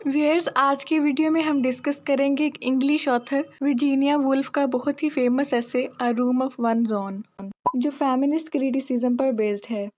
Viewers, आज की video में हम डिस्कस करेंगे एक इंग्लिश ऑथर वर्जीनिया वुल्फ का बहुत ही फेमस ऐसे अ रूम ऑफ वन्स ओन, जो फेमिनिस्ट क्रिटिसिज्म पर बेस्ड है।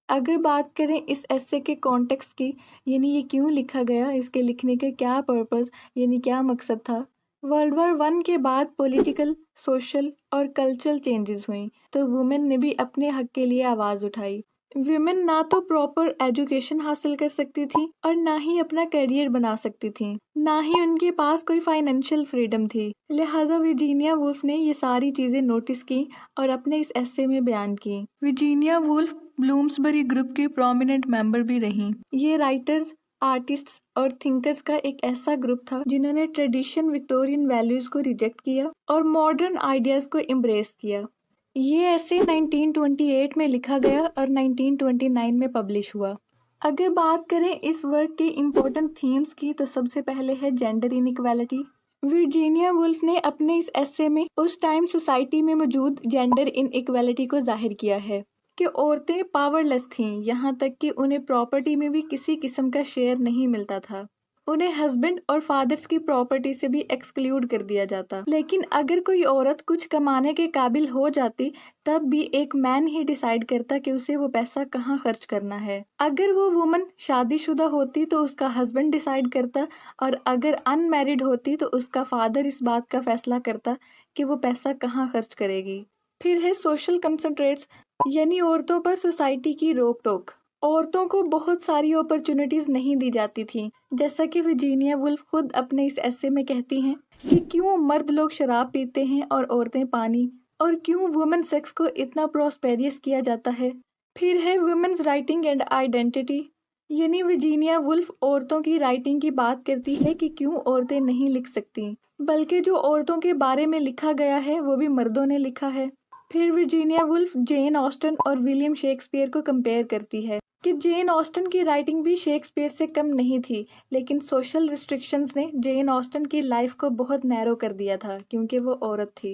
अगर बात करें इस ऐसे के कॉन्टेक्स्ट की, यानी ये क्यों लिखा गया, इसके लिखने का क्या पर्पस यानी क्या मकसद था। वर्ल्ड वॉर वन के बाद पॉलिटिकल, सोशल और कल्चरल चेंजेस हुई, तो वुमेन ने भी अपने हक के लिए आवाज़ उठाई। विमेन ना तो प्रॉपर एजुकेशन हासिल कर सकती थी और ना ही अपना करियर बना सकती थी, ना ही उनके पास कोई फाइनेंशियल फ्रीडम थी। लिहाजा वर्जीनिया वुल्फ ने ये सारी चीज़ें नोटिस की और अपने इस एस्से में बयान की। वर्जीनिया वुल्फ ब्लूम्सबरी ग्रुप की प्रोमिनेंट मेंबर भी रहीं। ये राइटर्स, आर्टिस्ट्स और थिंकर्स का एक ऐसा ग्रुप था जिन्होंने ट्रेडिशन विक्टोरियन वैल्यूज को रिजेक्ट किया और मॉडर्न आइडियाज को एम्ब्रेस किया। ये ऐसे 1928 में लिखा गया और 1929 में पब्लिश हुआ। अगर बात करें इस वर्क के इम्पोर्टेंट थीम्स की, तो सबसे पहले है जेंडर इनइक्वालिटी। वर्जीनिया वुल्फ ने अपने इस एस्से में उस टाइम सोसाइटी में मौजूद जेंडर इनइक्वालिटी को जाहिर किया है कि औरतें पावरलेस थीं, यहाँ तक कि उन्हें प्रॉपर्टी में भी किसी किस्म का शेयर नहीं मिलता था। उन्हें हस्बैंड और फादर्स की प्रॉपर्टी से भी एक्सक्लूड कर दिया जाता। लेकिन अगर कोई औरत कुछ कमाने के काबिल हो जाती, तब भी एक मैन ही डिसाइड करता कि उसे वो पैसा कहाँ खर्च करना है। अगर वो वुमन शादीशुदा होती तो उसका हस्बैंड डिसाइड करता, और अगर अनमैरिड होती तो उसका फादर इस बात का फैसला करता कि वो पैसा कहाँ खर्च करेगी। फिर है सोशल कंसंट्रेट्स, यानी औरतों पर सोसाइटी की रोक टोक। औरतों को बहुत सारी अपॉर्चुनिटीज नहीं दी जाती थी, जैसा कि वर्जीनिया वुल्फ खुद अपने इस एस्से में कहती हैं कि क्यों मर्द लोग शराब पीते हैं और औरतें पानी, और क्यों वुमेन सेक्स को इतना प्रोस्पेरियस किया जाता है। फिर है वुमेन्स राइटिंग एंड आइडेंटिटी, यानी वर्जीनिया वुल्फ औरतों की राइटिंग की बात करती है कि क्यों औरतें नहीं लिख सकती, बल्कि जो औरतों के बारे में लिखा गया है वो भी मर्दों ने लिखा है। फिर वर्जीनिया वुल्फ जेन ऑस्टन और विलियम शेक्सपियर को कंपेयर करती है कि जेन ऑस्टन की राइटिंग भी शेक्सपियर से कम नहीं थी, लेकिन सोशल रिस्ट्रिक्शंस ने जेन ऑस्टन की लाइफ को बहुत नैरो कर दिया था क्योंकि वो औरत थी।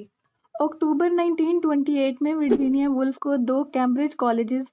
अक्टूबर 1928 में वर्जीनिया वुल्फ को दो कैम्ब्रिज कॉलेजेस,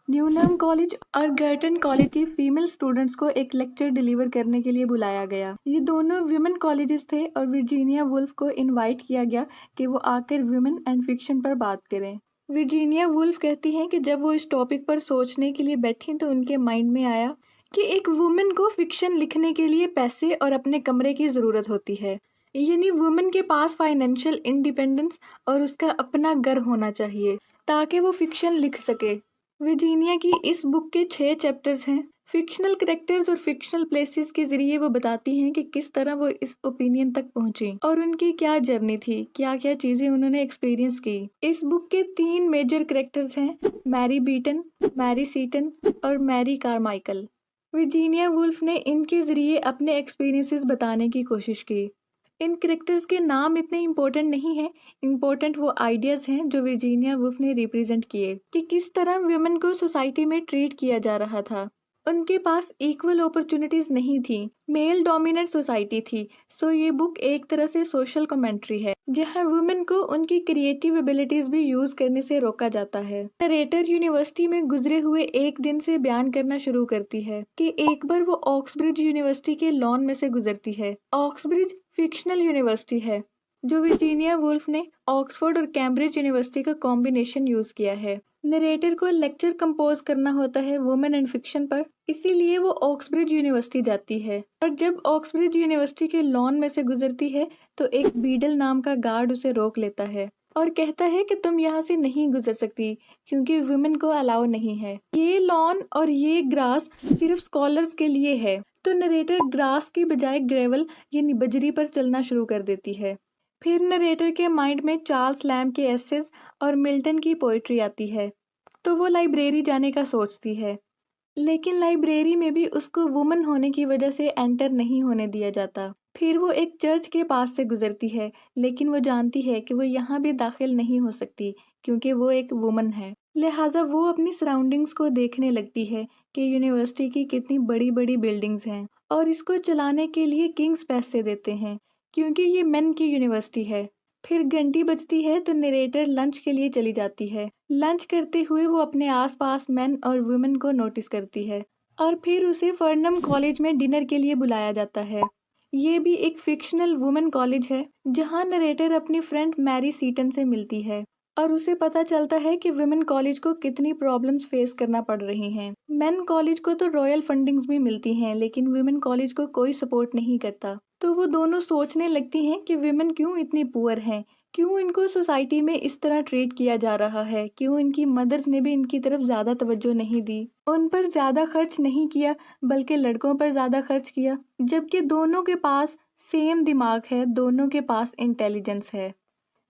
न्यूनम कॉलेज और गर्टन कॉलेज की फीमेल स्टूडेंट्स को एक लेक्चर डिलीवर करने के लिए बुलाया गया। ये दोनों वुमेन कॉलेजेस थे और वर्जीनिया वुल्फ को इनवाइट किया गया कि वो आकर वुमेन एंड फिक्शन पर बात करें। वर्जीनिया वुल्फ कहती हैं कि जब वो इस टॉपिक पर सोचने के लिए बैठी तो उनके माइंड में आया कि एक वुमेन को फिक्शन लिखने के लिए पैसे और अपने कमरे की ज़रूरत होती है, यानी वुमेन के पास फाइनेंशियल इंडिपेंडेंस और उसका अपना घर होना चाहिए ताकि वो फिक्शन लिख सके। वर्जीनिया की इस बुक के 6 चैप्टर्स हैं। फिक्शनल कैरेक्टर्स और फिक्शनल प्लेसेस के जरिए वो बताती हैं कि किस तरह वो इस ओपिनियन तक पहुंची और उनकी क्या जर्नी थी, क्या क्या चीजें उन्होंने एक्सपीरियंस की। इस बुक के 3 मेजर कैरेक्टर्स हैं, मैरी बीटन, मैरी सीटन और मैरी कारमाइकल। वर्जीनिया वुल्फ ने इनके जरिए अपने एक्सपीरियंसेस बताने की कोशिश की। इन कैरेक्टर्स के नाम इतने इम्पोर्टेंट नहीं हैं, इम्पोर्टेंट वो आइडियाज़ हैं जो वर्जीनिया वुल्फ ने रिप्रेजेंट किए कि किस तरह वुमेन को सोसाइटी में ट्रीट किया जा रहा था। उनके पास इक्वल अपॉर्चुनिटीज़ नहीं थी, मेल डोमिनेंट सोसाइटी थी। सो ये बुक एक तरह से सोशल कमेंट्री है, जहाँ वुमेन को उनकी क्रिएटिव एबिलिटीज़ भी यूज़ करने से रोका जाता है। नरेटर यूनिवर्सिटी में गुजरे हुए एक दिन से बयान करना शुरू करती है कि एक बार वो ऑक्सब्रिज यूनिवर्सिटी के लॉन में से गुजरती है। ऑक्सब्रिज फिक्शनल यूनिवर्सिटी है, जो वर्जीनिया वुल्फ ने ऑक्सफोर्ड और कैम्ब्रिज यूनिवर्सिटी का कॉम्बिनेशन यूज किया है। नरेटर को लेक्चर कंपोज करना होता है वुमेन एंड फिक्शन पर, इसीलिए वो ऑक्सब्रिज यूनिवर्सिटी जाती है। और जब ऑक्सब्रिज यूनिवर्सिटी के लॉन में से गुजरती है तो एक बीडल नाम का गार्ड उसे रोक लेता है और कहता है कि तुम यहाँ से नहीं गुजर सकती क्योंकि वुमेन को अलाउ नहीं है। ये लॉन और ये ग्रास सिर्फ स्कॉलर्स के लिए है। तो नरेटर ग्रास की बजाय ग्रेवल यानी बजरी पर चलना शुरू कर देती है। फिर नरेटर के माइंड में चार्ल्स लैम्ब के एसेस और मिल्टन की पोइट्री आती है, तो वो लाइब्रेरी जाने का सोचती है, लेकिन लाइब्रेरी में भी उसको वुमन होने की वजह से एंटर नहीं होने दिया जाता। फिर वो एक चर्च के पास से गुजरती है, लेकिन वो जानती है कि वो यहाँ भी दाखिल नहीं हो सकती क्योंकि वो एक वुमन है। लिहाजा वो अपनी सराउंडिंग्स को देखने लगती है कि यूनिवर्सिटी की कितनी बड़ी बड़ी बिल्डिंग्स हैं और इसको चलाने के लिए किंग्स पैसे देते हैं क्योंकि ये मेन की यूनिवर्सिटी है। फिर घंटी बजती है तो नरेटर लंच के लिए चली जाती है। लंच करते हुए वो अपने आसपास मेन और वुमेन को नोटिस करती है और फिर उसे फर्नम कॉलेज में डिनर के लिए बुलाया जाता है। ये भी एक फिक्शनल वुमेन कॉलेज है जहाँ नरेटर अपनी फ्रेंड मैरी सीटन से मिलती है और उसे पता चलता है कि वुमेन कॉलेज को कितनी प्रॉब्लम्स फेस करना पड़ रही हैं। मेन कॉलेज को तो रॉयल फंडिंग्स भी मिलती हैं लेकिन वुमेन कॉलेज को कोई सपोर्ट नहीं करता। तो वो दोनों सोचने लगती हैं कि वुमेन क्यों इतनी पुअर हैं, क्यों इनको सोसाइटी में इस तरह ट्रीट किया जा रहा है, क्यों इनकी मदर्स ने भी इनकी तरफ ज़्यादा तवज्जो नहीं दी, उन पर ज़्यादा खर्च नहीं किया बल्कि लड़कों पर ज़्यादा खर्च किया, जबकि दोनों के पास सेम दिमाग है, दोनों के पास इंटेलिजेंस है।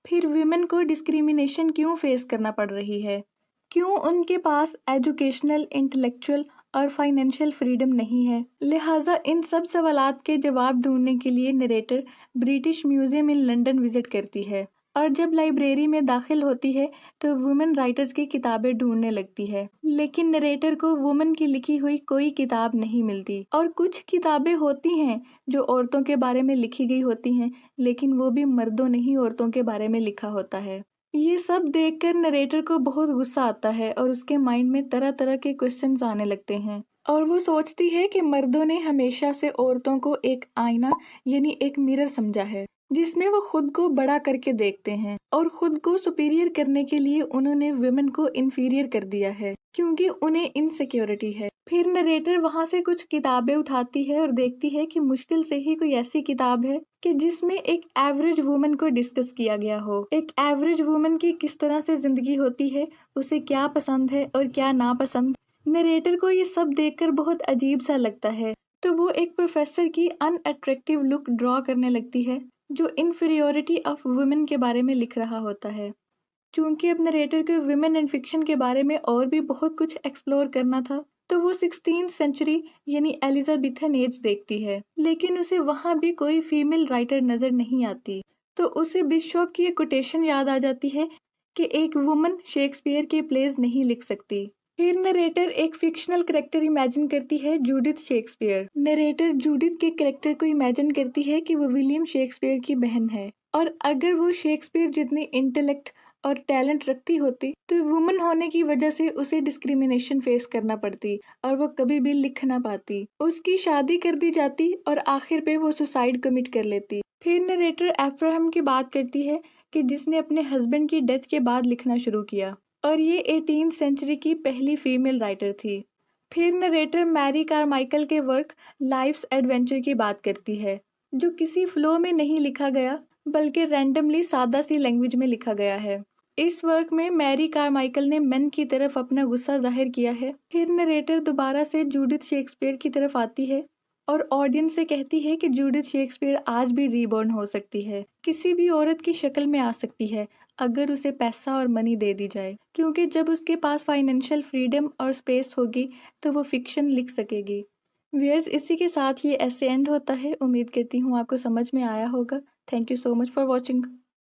फिर विमेन को डिस्क्रिमिनेशन क्यों फेस करना पड़ रही है, क्यों उनके पास एजुकेशनल, इंटेलेक्चुअल और फाइनेंशियल फ्रीडम नहीं है। लिहाजा इन सब सवालात के जवाब ढूंढने के लिए narrator British museum in London visit करती है और जब लाइब्रेरी में दाखिल होती है तो वुमेन राइटर्स की किताबें ढूंढने लगती है, लेकिन नरेटर को वुमेन की लिखी हुई कोई किताब नहीं मिलती। और कुछ किताबें होती हैं जो औरतों के बारे में लिखी गई होती हैं, लेकिन वो भी मर्दों नहीं औरतों के बारे में लिखा होता है। ये सब देखकर नरेटर को बहुत गुस्सा आता है और उसके माइंड में तरह तरह के क्वेश्चंस आने लगते हैं और वो सोचती है कि मर्दों ने हमेशा से औरतों को एक आईना यानी एक मिरर समझा है जिसमें वो खुद को बड़ा करके देखते हैं और खुद को सुपीरियर करने के लिए उन्होंने वुमेन को इंफीरियर कर दिया है क्योंकि उन्हें इनसिक्योरिटी है। फिर नरेटर वहां से कुछ किताबें उठाती है और देखती है कि मुश्किल से ही कोई ऐसी किताब है कि जिसमें एक एवरेज वुमन को डिस्कस किया गया हो, एक एवरेज वुमन की किस तरह से जिंदगी होती है, उसे क्या पसंद है और क्या नापसंद। नरेटर को ये सब देखकर बहुत अजीब सा लगता है तो वो एक प्रोफेसर की अनअट्रैक्टिव लुक ड्रॉ करने लगती है जो इन्फीरियोरिटी ऑफ वुमेन के बारे में लिख रहा होता है। चूंकि अब नरेटर को वुमेन एंड फिक्शन के बारे में और भी बहुत कुछ एक्सप्लोर करना था तो वो 16th सेंचुरी यानी एलिजाबेथन एज देखती है, लेकिन उसे वहां भी कोई फीमेल राइटर नजर नहीं आती। तो उसे बिशॉप की एक कोटेशन याद आ जाती है कि एक वुमन शेक्सपियर के प्लेज नहीं लिख सकती। फिर नरेटर एक फिक्शनल कैरेक्टर इमेजिन करती है, जूडिथ शेक्सपियर। नरेटर जूडिथ के कैरेक्टर को इमेजिन करती है कि वो विलियम शेक्सपियर की बहन है और अगर वो शेक्सपियर जितनी इंटेलेक्ट और टैलेंट रखती होती तो वुमन होने की वजह से उसे डिस्क्रिमिनेशन फेस करना पड़ती और वो कभी भी लिख ना पाती। उसकी शादी कर दी जाती और आखिर पे वो सुसाइड कमिट कर लेती। फिर नरेटर अब्राहम की बात करती है कि जिसने अपने हस्बैंड की डेथ के बाद लिखना शुरू किया और ये 18th सेंचुरी की पहली फीमेल राइटर थी। फिर नरेटर मैरी कारमाइकल के वर्क लाइफ्स एडवेंचर की बात करती है जो किसी फ्लो में नहीं लिखा गया बल्कि रैंडमली सादा सी लैंग्वेज में लिखा गया है। इस वर्क में मैरी कारमाइकल ने मेन की तरफ अपना गुस्सा जाहिर किया है। फिर नरेटर दोबारा से जूडिथ शेक्सपियर की तरफ आती है और ऑडियंस से कहती है कि जूडिथ शेक्सपियर आज भी रीबॉर्न हो सकती है, किसी भी औरत की शक्ल में आ सकती है अगर उसे पैसा और मनी दे दी जाए, क्योंकि जब उसके पास फाइनेंशियल फ्रीडम और स्पेस होगी तो वो फिक्शन लिख सकेगी। व्यूअर्स, इसी के साथ ये ऐसे एंड होता है। उम्मीद करती हूँ आपको समझ में आया होगा। Thank you so much for watching.